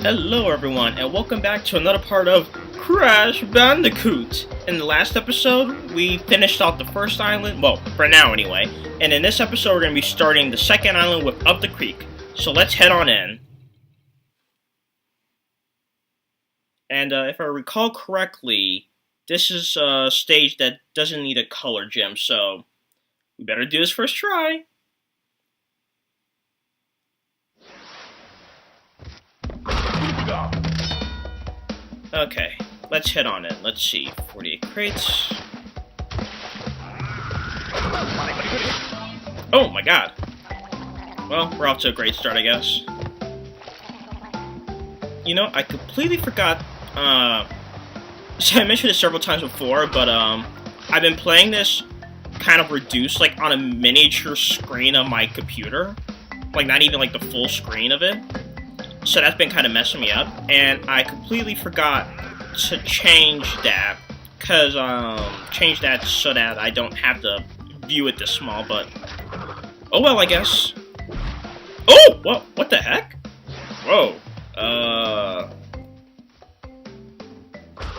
Hello everyone, and welcome back to another part of Crash Bandicoot! In the last episode, we finished off the first island, well, for now anyway, and in this episode we're going to be starting the second island with Up the Creek. So let's head on in. And if I recall correctly, this is a stage that doesn't need a color gem, so we better do this first try. Okay, let's head on in. Let's see, 48 crates. Oh my god. Well, we're off to a great start, I guess. You know, I completely forgot, I mentioned it several times before, but, I've been playing this kind of reduced, like, on a miniature screen of my computer. Like, not even, like, the full screen of it. So that's been kind of messing me up, and I completely forgot to change that, change that so that I don't have to view it this small, but, oh well, I guess. Oh! What the heck? Whoa.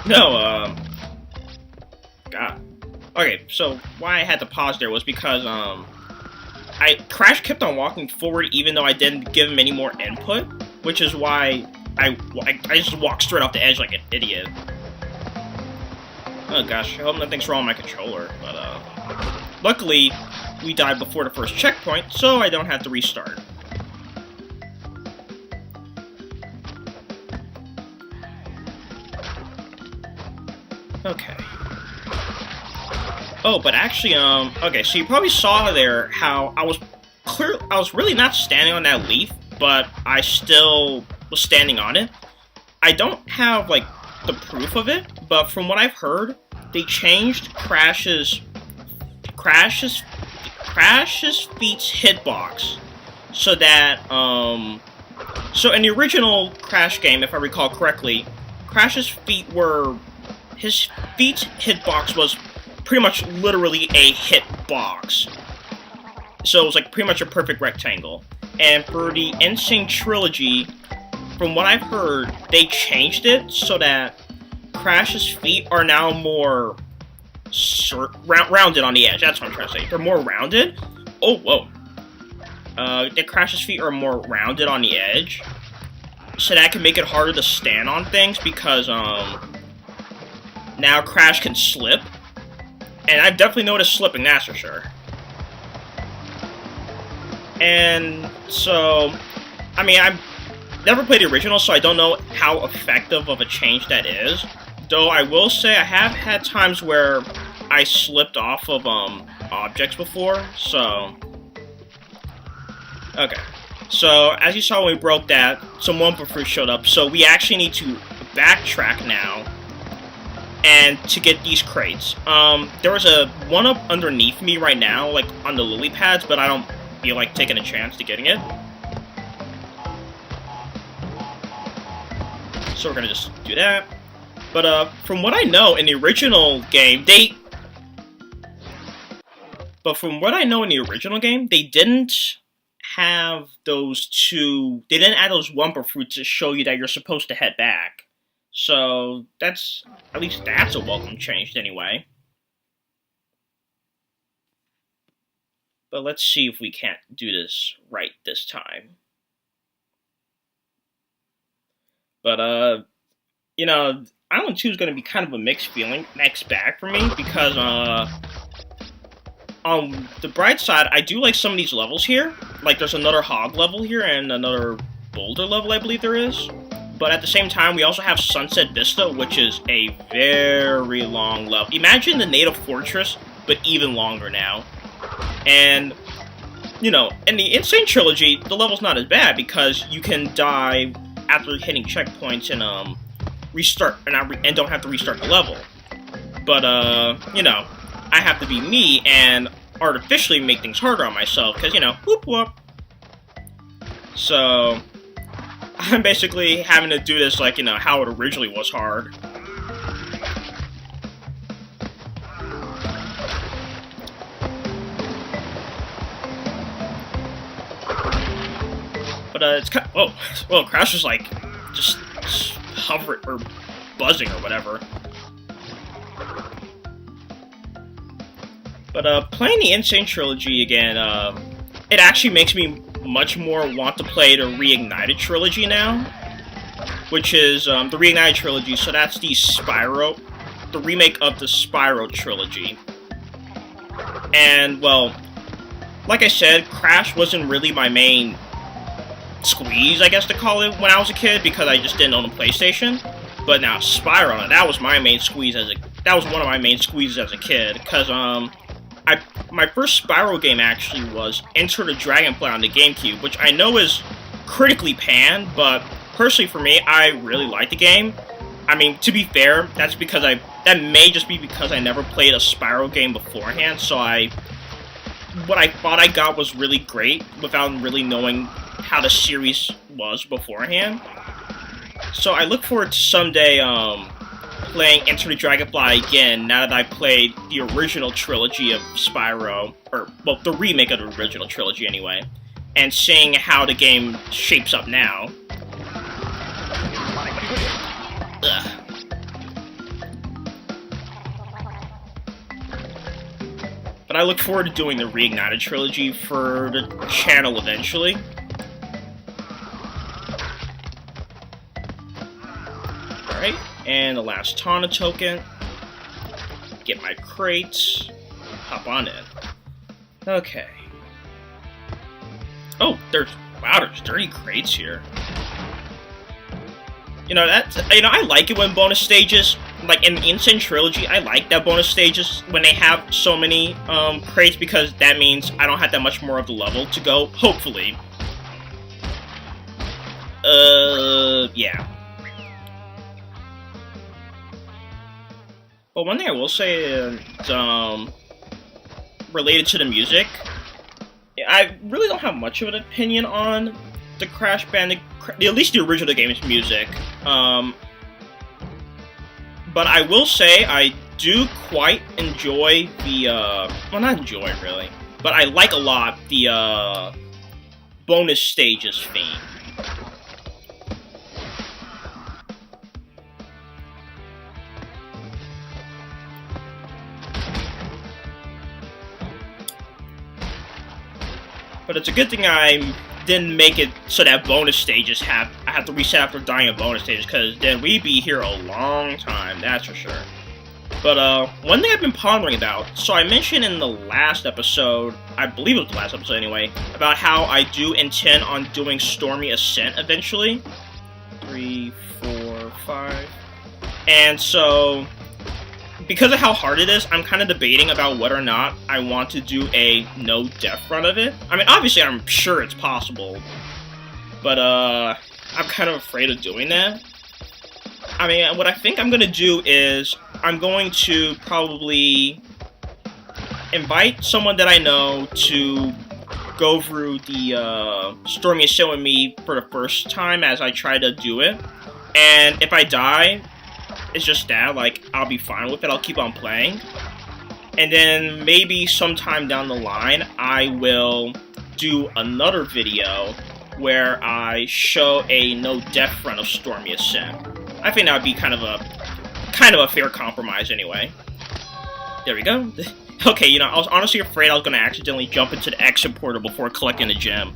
No, God. Okay, so why I had to pause there was because, Crash kept on walking forward even though I didn't give him any more input. Which is why I just walked straight off the edge like an idiot. Oh gosh, I hope nothing's wrong with my controller, but luckily we died before the first checkpoint, so I don't have to restart. Okay. Oh, but actually, okay, so you probably saw there how I was really not standing on that leaf, but I still was standing on it. I don't have, like, the proof of it, but from what I've heard, they changed Crash's feet's hitbox so that, so in the original Crash game, if I recall correctly, his feet's hitbox was pretty much literally a hitbox. So it was, like, pretty much a perfect rectangle. And for the Insane Trilogy, from what I've heard, they changed it so that Crash's feet are now more rounded on the edge. That's what I'm trying to say. They're more rounded. Oh, whoa. The Crash's feet are more rounded on the edge, so that can make it harder to stand on things because now Crash can slip, and I've definitely noticed slipping. That's for sure. And so, I mean, I've never played the original, so I don't know how effective of a change that is. Though I will say I have had times where I slipped off of objects before, so... Okay. So, as you saw when we broke that, some Wumpa Fruit showed up, so we actually need to backtrack now and to get these crates. There was one up underneath me right now, like on the lily pads, but I don't feel like taking a chance to getting it. So we're gonna just do that. But from what I know in the original game, they didn't have those two, they didn't add those Wumpa Fruits to show you that you're supposed to head back. So at least that's a welcome change anyway. But let's see if we can't do this right this time. But, you know, Island 2 is going to be kind of a mixed bag for me, because, on the bright side, I do like some of these levels here. Like, there's another hog level here, and another boulder level, I believe there is. But at the same time, we also have Sunset Vista, which is a very long level. Imagine the Native Fortress, but even longer now. And, you know, in the Insane Trilogy, the level's not as bad because you can die after hitting checkpoints and restart and don't have to restart the level. But you know, I have to be me and artificially make things harder on myself because, you know, whoop whoop. So I'm basically having to do this like, you know, how it originally was hard. But it's kind of, whoa, Crash is like just hovering or buzzing or whatever. But playing the Insane Trilogy again, it actually makes me much more want to play the Reignited Trilogy now, which is the Reignited Trilogy. So that's the remake of the Spyro trilogy. And well, like I said, Crash wasn't really my main squeeze, I guess to call it, when I was a kid, because I just didn't own a PlayStation. But now Spyro, that was my main squeeze that was one of my main squeezes as a kid, because my first Spyro game actually was Enter the Dragonfly on the GameCube, which I know is critically panned, but personally for me, I really like the game. I mean, to be fair, that may just be because I never played a Spyro game beforehand, so what I thought I got was really great without really knowing how the series was beforehand. So I look forward to someday playing Enter the Dragonfly again now that I played the original trilogy of Spyro, or well, the remake of the original trilogy anyway, and seeing how the game shapes up now. Ugh. But I look forward to doing the Reignited Trilogy for the channel eventually. Alright, and the last Tawna token. Get my crates. Hop on in. Okay. Oh, there's 30 crates here. I like it when bonus stages, like in the Insane Trilogy, I like that bonus stages when they have so many crates, because that means I don't have that much more of the level to go, hopefully. Yeah. Well, one thing I will say is, related to the music, I really don't have much of an opinion on the Crash Bandicoot, at least the original game's music. But I will say I do quite enjoy the, well, not enjoy really, but I like a lot the bonus stages theme. But it's a good thing I didn't make it so that bonus stages I have to reset after dying of bonus stages, because then we'd be here a long time, that's for sure. But one thing I've been pondering about, so I mentioned in the last episode, I believe it was the last episode anyway, about how I do intend on doing Stormy Ascent eventually. 3, 4, 5. And so, because of how hard it is, I'm kind of debating about whether or not I want to do a no-death run of it. I mean, obviously I'm sure it's possible, but I'm kind of afraid of doing that. I mean, what I think I'm going to do is, I'm going to probably invite someone that I know to go through the Stormy Ascent with me for the first time as I try to do it. And if I die, it's just that, like, I'll be fine with it, I'll keep on playing. And then maybe sometime down the line, I will do another video where I show a no-death run of Stormy Ascent. I think that would be kind of a fair compromise anyway. There we go. Okay, I was honestly afraid I was going to accidentally jump into the exit portal before collecting the gem,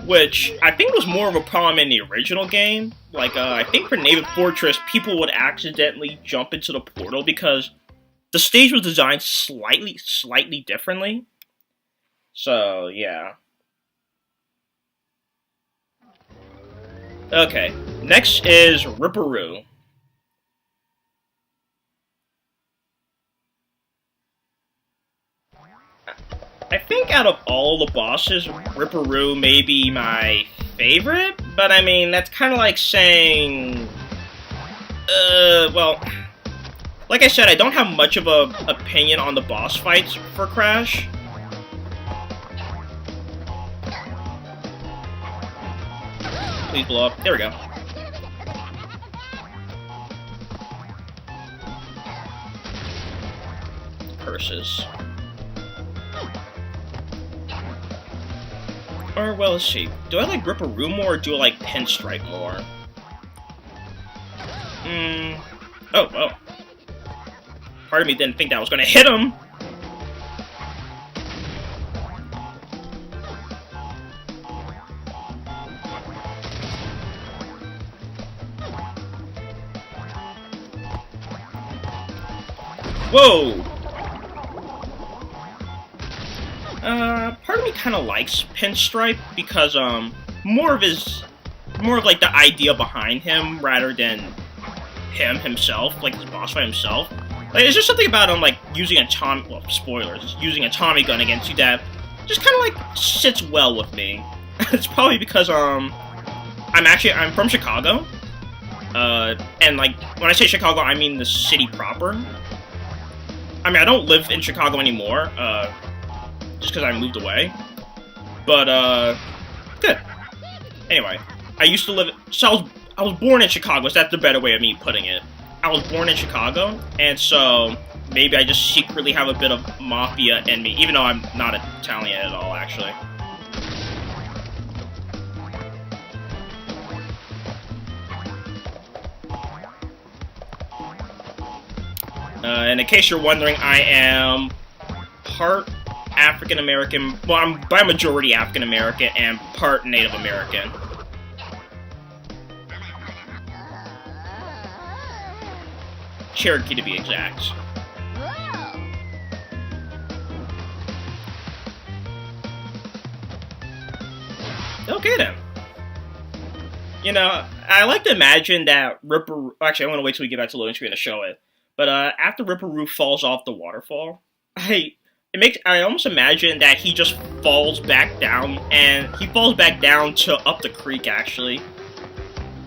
which I think was more of a problem in the original game. Like, I think for Native Fortress, people would accidentally jump into the portal because the stage was designed slightly differently. So, yeah. Okay, next is Ripperoo. I think out of all the bosses, Ripperoo may be my favorite, but I mean, that's kind of like saying, well, like I said, I don't have much of a opinion on the boss fights for Crash. Please blow up. There we go. Curses. Or, well, let's see. Do I like Ripperoo more, or do I like Pinstripe more? Oh, well. Part of me didn't think that was gonna hit him. Whoa! Part of me kind of likes Pinstripe because, more of like the idea behind him rather than himself, like his boss fight himself. Like, there's just something about him, like, using a spoilers, using a Tommy gun against you that just kind of, like, sits well with me. It's probably because, I'm from Chicago, and, like, when I say Chicago, I mean the city proper. I mean, I don't live in Chicago anymore, just because I moved away. But, good. Anyway, I used to live, so I was born in Chicago, so that's the better way of me putting it. I was born in Chicago, and so maybe I just secretly have a bit of mafia in me, even though I'm not Italian at all, actually. And in case you're wondering, I am part African-American, well, I'm by majority African-American and part Native American. Cherokee, to be exact. Okay, then. You know, I like to imagine that Ripper... Actually, I want to wait till we get back to loading screen to show it. But after Ripperoo falls off the waterfall, I almost imagine that he just falls back down, and he falls back down to up the creek, actually.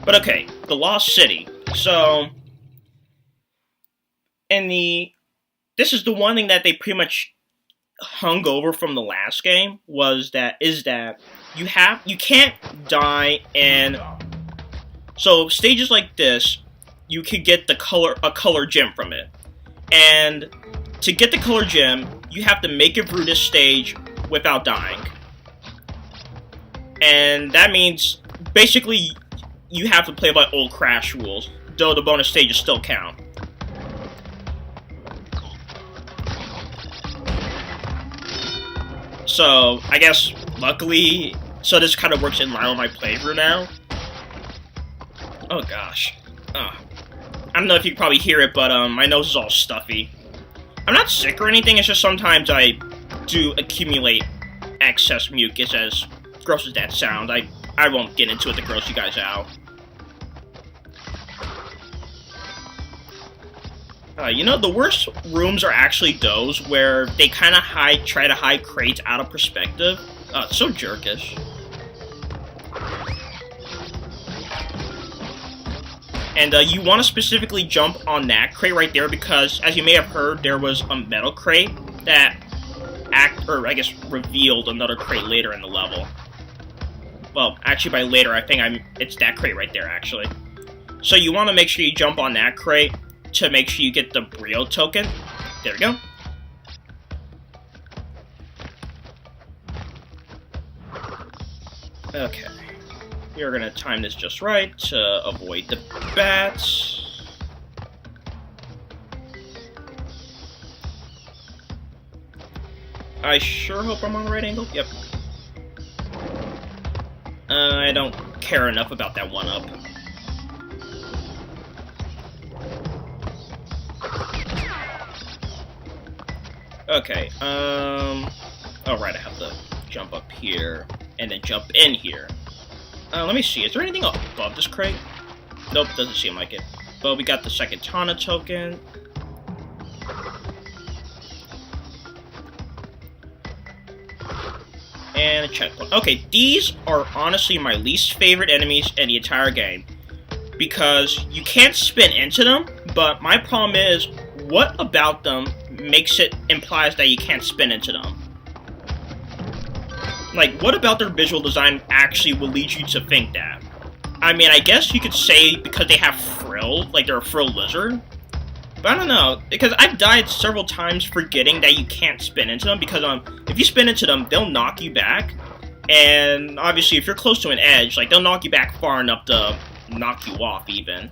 But okay, the Lost City. So, this is the one thing that they pretty much hung over from the last game, is that you can't die in, so stages like this, you could get a color gem from it. And to get the color gem, you have to make it through this stage without dying. And that means, basically, you have to play by old Crash rules, though the bonus stages still count. So, I guess, luckily, so this kind of works in line with my playthrough now. Oh gosh. I don't know if you can probably hear it, but my nose is all stuffy. I'm not sick or anything, it's just sometimes I do accumulate excess mucus, as gross as that sounds. I won't get into it to gross you guys out. You know, the worst rooms are actually those where they kind of try to hide crates out of perspective. It's so jerkish. And you want to specifically jump on that crate right there because, as you may have heard, there was a metal crate that revealed another crate later in the level. Well, actually by later, I think it's that crate right there, actually. So you want to make sure you jump on that crate to make sure you get the Brio token. There we go. Okay. We're gonna time this just right to avoid the bats. I sure hope I'm on the right angle. Yep. I don't care enough about that one-up. Okay, oh right, I have to jump up here, and then jump in here. Let me see, is there anything above this crate? Nope, doesn't seem like it. But we got the second Tana token. And a checkpoint. Okay, these are honestly my least favorite enemies in the entire game. Because you can't spin into them, but my problem is, what about them implies that you can't spin into them? Like, what about their visual design actually will lead you to think that? I mean, I guess you could say because they have frill, like they're a frill lizard. But I don't know, because I've died several times forgetting that you can't spin into them, because if you spin into them, they'll knock you back. And obviously, if you're close to an edge, like, they'll knock you back far enough to knock you off, even.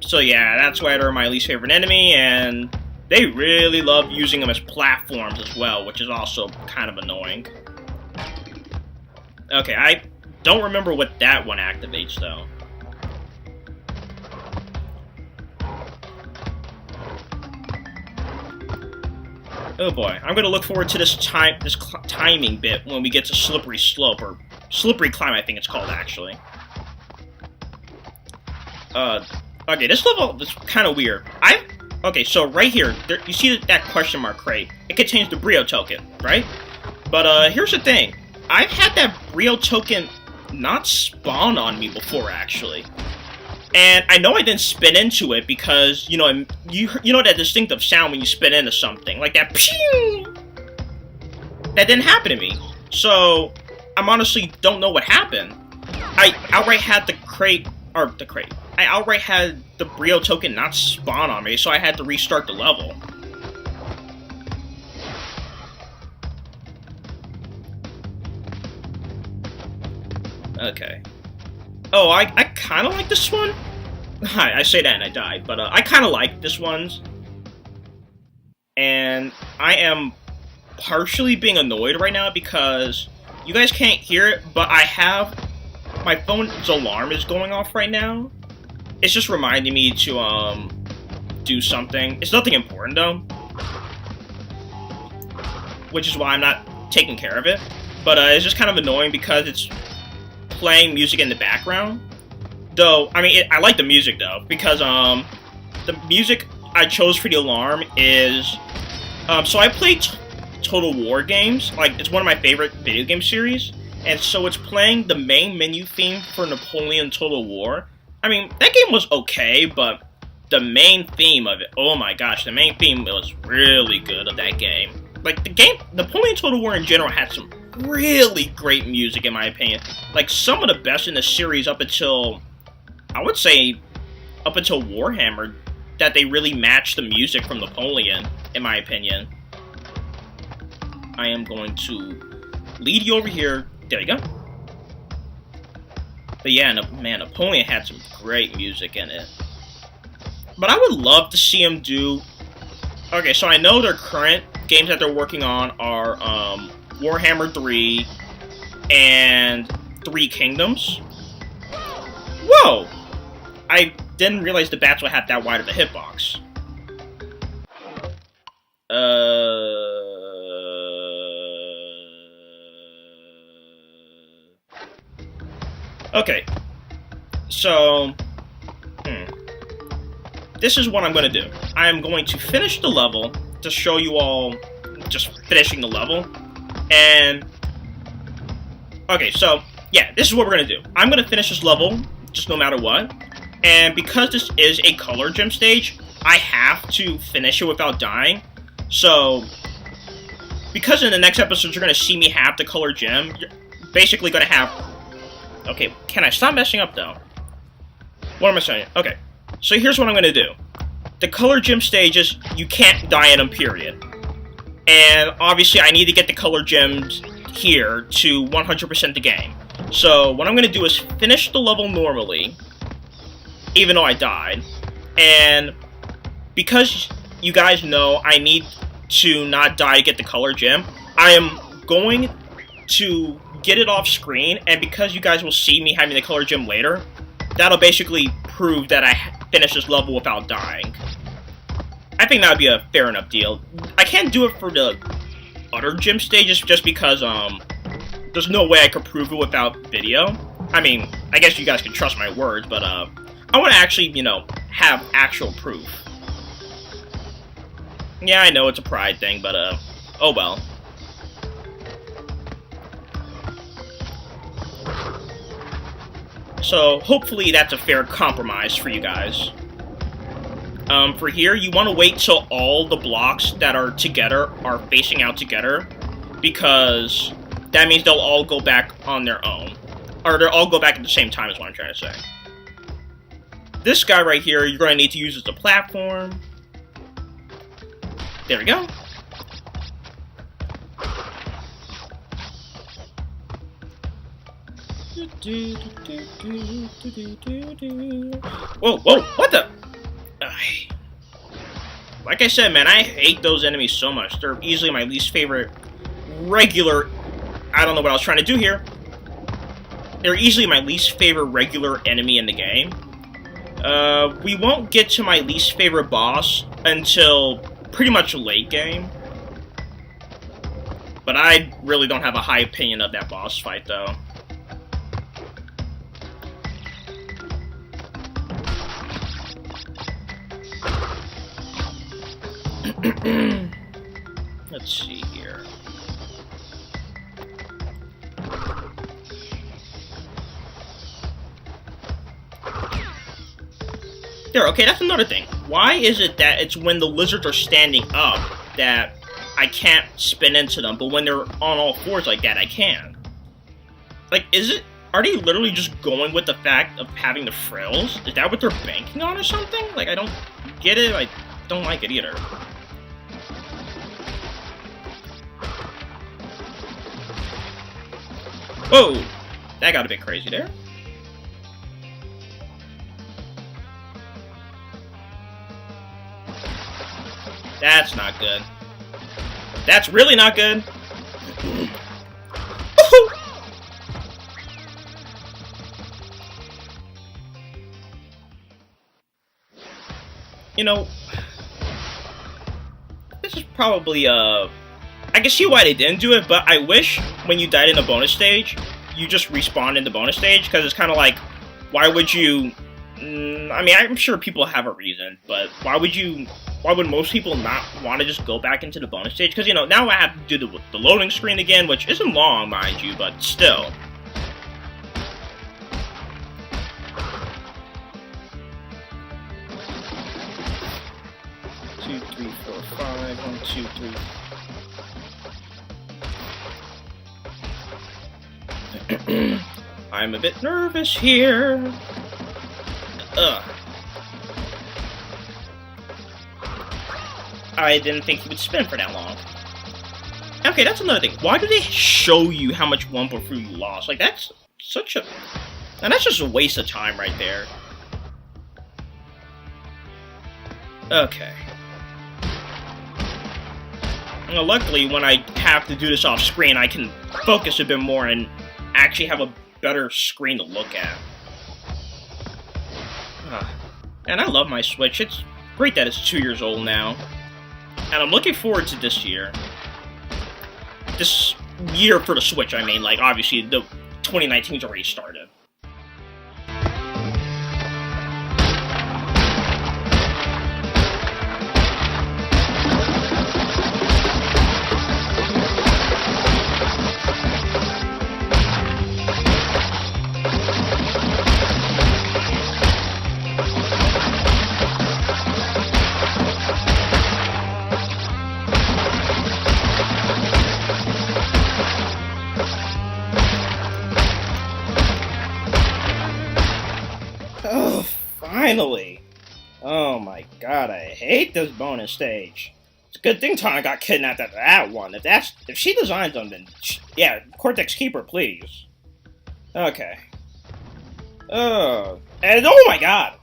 So yeah, that's why they're my least favorite enemy, and they really love using them as platforms as well, which is also kind of annoying. Okay, I don't remember what that one activates, though. Oh boy, I'm gonna look forward to this timing bit when we get to Slippery Slope, or Slippery Climb, I think it's called, actually. Okay, this level is kind of weird. Okay, so right here, you see that question mark crate? It contains the Brio token, right? But, here's the thing. I've had that Brio token not spawn on me before, actually. And I know I didn't spin into it because, you know that distinctive sound when you spin into something, like that pew! That didn't happen to me. So, I honestly don't know what happened. I outright had I outright had the Brio token not spawn on me, so I had to restart the level. Okay. Oh, I kind of like this one. I say that and I died, but I kind of like this one's. And I am partially being annoyed right now because you guys can't hear it, but my phone's alarm is going off right now. It's just reminding me to do something. It's nothing important though, which is why I'm not taking care of it. But it's just kind of annoying because it's playing music in the background. Though, I mean, I like the music though, because the music I chose for the alarm is so I play Total War games. Like, it's one of my favorite video game series, and so it's playing the main menu theme for Napoleon Total War. I mean, that game was okay, but the main theme of it, oh my gosh, the main theme was really good of that game. Like, the game, Napoleon Total War in general had some really great music, in my opinion. Like, some of the best in the series up until, I would say, up until Warhammer, that they really matched the music from Napoleon, in my opinion. I am going to lead you over here. There you go. But yeah, man, Napoleon had some great music in it. But I would love to see him do... Okay, so I know their current games that they're working on are Warhammer 3 and 3 Kingdoms. Whoa! I didn't realize the bats would have that wide of a hitbox. Okay. So, this is what I'm going to do. I am going to finish the level to show you all just finishing the level. And, okay, so, yeah, this is what we're going to do. I'm going to finish this level, just no matter what. And because this is a color gem stage, I have to finish it without dying. So, because in the next episodes you're going to see me have the color gem, you're basically going to have... Okay, can I stop messing up, though? What am I saying? Okay, so here's what I'm going to do. The color gem stages, you can't die in them, period. And obviously, I need to get the color gems here to 100% the game. So, what I'm going to do is finish the level normally, even though I died. And because you guys know I need to not die to get the color gem, I am going to get it off screen, and because you guys will see me having the color gem later, that'll basically prove that I finished this level without dying. I think that would be a fair enough deal. I can't do it for the other gym stages just because there's no way I could prove it without video. I mean, I guess you guys can trust my words, but I want to actually, you know, have actual proof. Yeah, I know it's a pride thing, but oh well. So, hopefully that's a fair compromise for you guys. For here, you want to wait till all the blocks that are together are facing out together, because that means they'll all go back on their own. Or they'll all go back at the same time is what I'm trying to say. This guy right here, you're going to need to use as a platform. There we go. Whoa, whoa, what the? Like I said, man, I hate those enemies so much. They're easily my least favorite regular... I don't know what I was trying to do here. They're easily my least favorite regular enemy in the game. We won't get to my least favorite boss until pretty much late game. But I really don't have a high opinion of that boss fight, though. Let's see here. There, okay, that's another thing. Why is it that it's when the lizards are standing up that I can't spin into them, but when they're on all fours like that, I can? Like, are they literally just going with the fact of having the frills? Is that what they're banking on or something? Like, I don't get it, I don't like it either. Whoa! That got a bit crazy there. That's not good. That's really not good. You know, this is probably, I can see why they didn't do it, but I wish when you died in the bonus stage, you just respawned in the bonus stage, because it's kind of like, why would you, I mean, I'm sure people have a reason, but why would most people not want to just go back into the bonus stage? Because, you know, now I have to do the loading screen again, which isn't long, mind you, but still. Two, three, four, five. 1, 2, 3. I'm a bit nervous here. Ugh. I didn't think he would spin for that long. Okay, that's another thing. Why do they show you how much Wumpa Fruit you lost? Like, that's such a... And that's just a waste of time right there. Okay. Well, luckily, when I have to do this off screen, I can focus a bit more and actually have a better screen to look at. And I love my Switch. It's great that it's 2 years old now. And I'm looking forward to this year. This year for the Switch, I mean. Like, obviously, the 2019's already started. Oh, finally! Oh my god, I hate this bonus stage. It's a good thing Tana got kidnapped at that one. If she designs them, then yeah, Cortex keep her, please. Okay. And oh my god!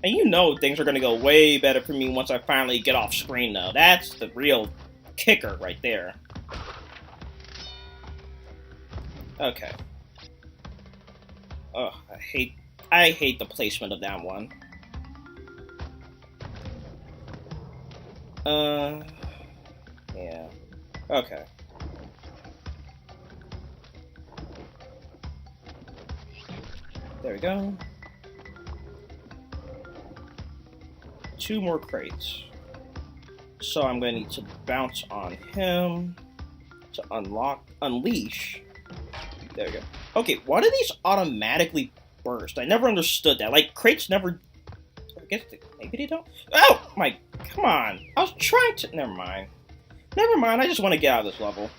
And you know things are gonna go way better for me once I finally get off screen, though. That's the real kicker right there. Okay. Oh, I hate the placement of that one. Yeah. Okay. There we go. 2 more crates. So I'm going to need to bounce on him to unleash. There we go. Okay, why do these automatically burst? I never understood that. Like, crates never... I guess maybe they don't? Oh! My... Come on. I was trying to... Never mind. Never mind, I just want to get out of this level.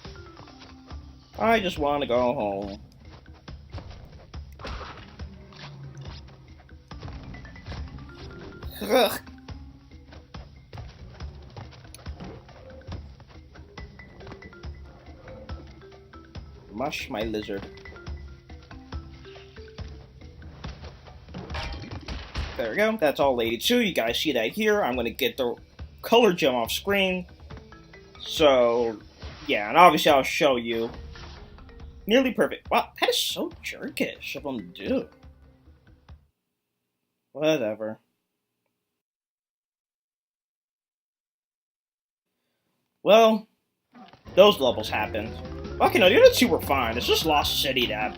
I just want to go home. Ugh. Mush my lizard. There we go. That's all 82. You guys see that here. I'm going to get the color gem off screen. So, yeah, and obviously I'll show you. Nearly perfect. Wow, that is so jerkish of them to do. Whatever. Well, those levels happened. Okay, no, the other two were fine. It's just Lost City that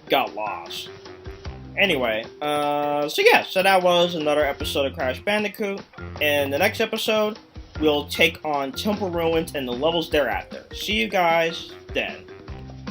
got lost. Anyway, so that was another episode of Crash Bandicoot. In the next episode, we'll take on Temple Ruins and the levels thereafter. See you guys then.